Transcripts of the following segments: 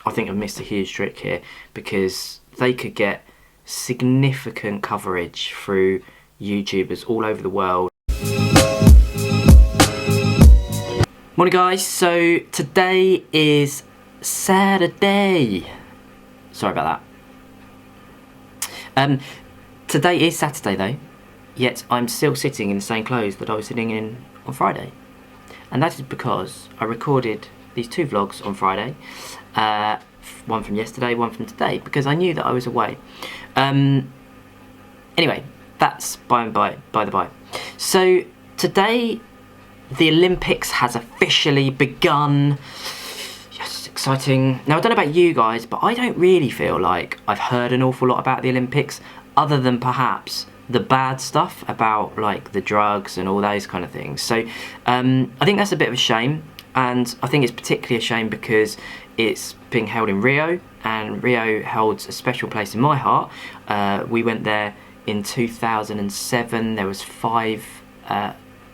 I think, have missed a huge trick here, because they could get significant coverage through YouTubers all over the world. Morning guys, so today is Saturday. Sorry about that. Today is Saturday though, yet I'm still sitting in the same clothes that I was sitting in on Friday. And that is because I recorded these two vlogs on Friday, one from yesterday, one from today, because I knew that I was away. Anyway, that's by the by. So today, the Olympics has officially begun. Yes, exciting. Now, I don't know about you guys, but I don't really feel like I've heard an awful lot about the Olympics, other than perhaps the bad stuff about like the drugs and all those kind of things. So I think that's a bit of a shame, and I think it's particularly a shame because it's being held in Rio, and Rio holds a special place in my heart. We went there in 2007. There was five,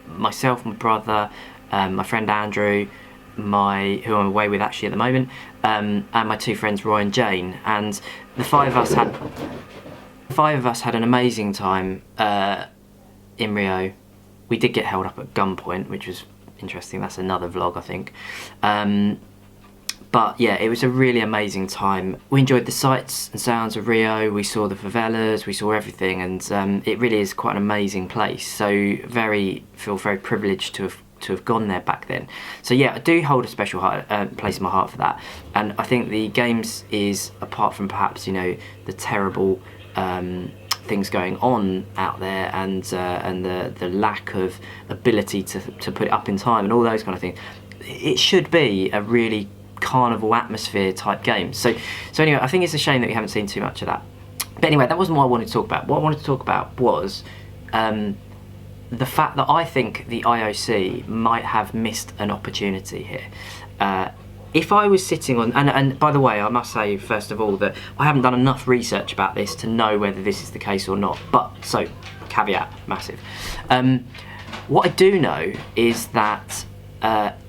myself, my brother, my friend Andrew, who I'm away with actually at the moment, and my two friends Roy and Jane, and the five of us had an amazing time in Rio. We did get held up at gunpoint, which was interesting. That's another vlog, I think. But yeah, it was a really amazing time. We enjoyed the sights and sounds of Rio. We saw the favelas, we saw everything, and it really is quite an amazing place. So feel very privileged to have gone there back then. So yeah, I do hold a special place in my heart for that. And I think the Games is, apart from perhaps, you know, the terrible things going on out there, and the lack of ability to put it up in time and all those kind of things, it should be a really carnival atmosphere type game. So anyway, I think it's a shame that we haven't seen too much of that. But anyway, that wasn't what I wanted to talk about. What I wanted to talk about was the fact that I think the IOC might have missed an opportunity here. If I was sitting on, and by the way, I must say first of all that I haven't done enough research about this to know whether this is the case or not, but so caveat, massive. What I do know is that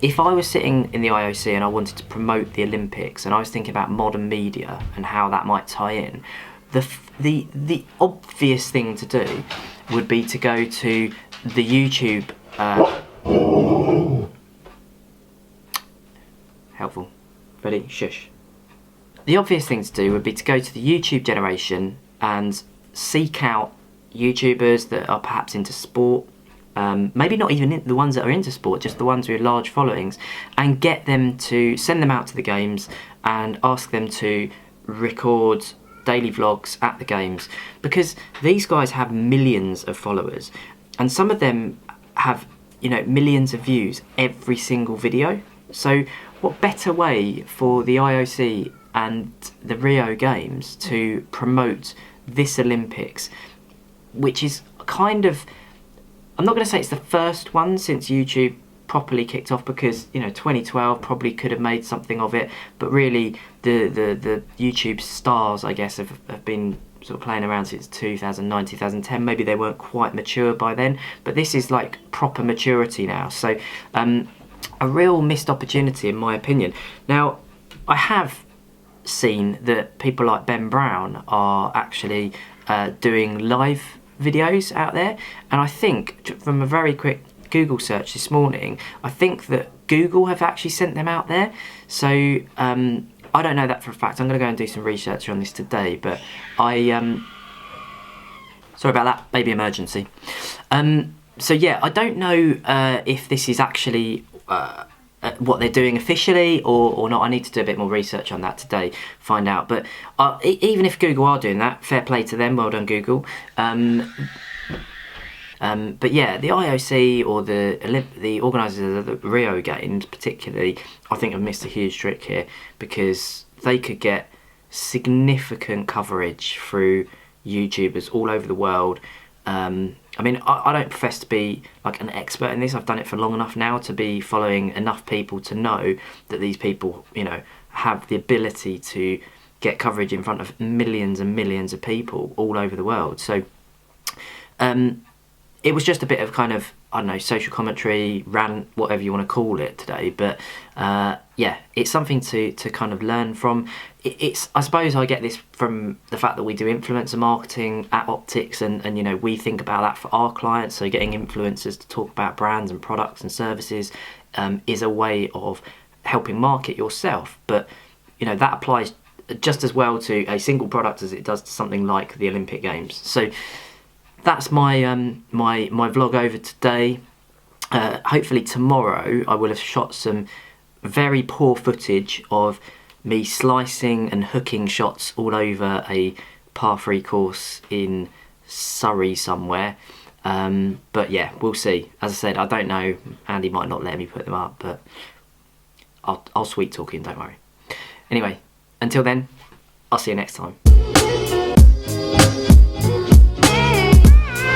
if I was sitting in the IOC and I wanted to promote the Olympics, and I was thinking about modern media and how that might tie in, the obvious thing to do would be to go to the YouTube. Helpful. Ready? Shush. The obvious thing to do would be to go to the YouTube generation and seek out YouTubers that are perhaps into sport. Maybe not even the ones that are into sport, just the ones with large followings, and get them to send them out to the games and ask them to record daily vlogs at the games, because these guys have millions of followers, and some of them have, you know, millions of views every single video. So what better way for the IOC and the Rio Games to promote this Olympics, which is kind of, I'm not going to say it's the first one since YouTube properly kicked off, because, you know, 2012 probably could have made something of it, but really the YouTube stars, I guess, have been sort of playing around since 2009, 2010. Maybe they weren't quite mature by then, but this is like proper maturity now. So a real missed opportunity in my opinion. Now, I have seen that people like Ben Brown are actually doing live videos out there, and I think from a very quick Google search this morning, I think that Google have actually sent them out there. So I don't know that for a fact. I'm going to go and do some research on this today, but sorry about that, baby emergency. So yeah, I don't know if this is actually what they're doing officially or not. I need to do a bit more research on that today, find out. But even if Google are doing that, fair play to them, well done Google. But yeah, the IOC or the organisers of the Rio Games particularly, I think have missed a huge trick here, because they could get significant coverage through YouTubers all over the world. I mean, I don't profess to be like an expert in this. I've done it for long enough now to be following enough people to know that these people, you know, have the ability to get coverage in front of millions and millions of people all over the world. So it was just a bit of kind of, I don't know, social commentary, rant, whatever you want to call it today. But yeah, it's something to kind of learn from. It's I suppose I get this from the fact that we do influencer marketing at Optics, and you know, we think about that for our clients. So getting influencers to talk about brands and products and services is a way of helping market yourself. But you know, that applies just as well to a single product as it does to something like the Olympic Games. So that's my my vlog over today. Hopefully tomorrow I will have shot some very poor footage of me slicing and hooking shots all over a par 3 course in Surrey somewhere. But yeah, we'll see. As I said, I don't know. Andy might not let me put them up, but I'll sweet talk him, don't worry. Anyway, until then, I'll see you next time.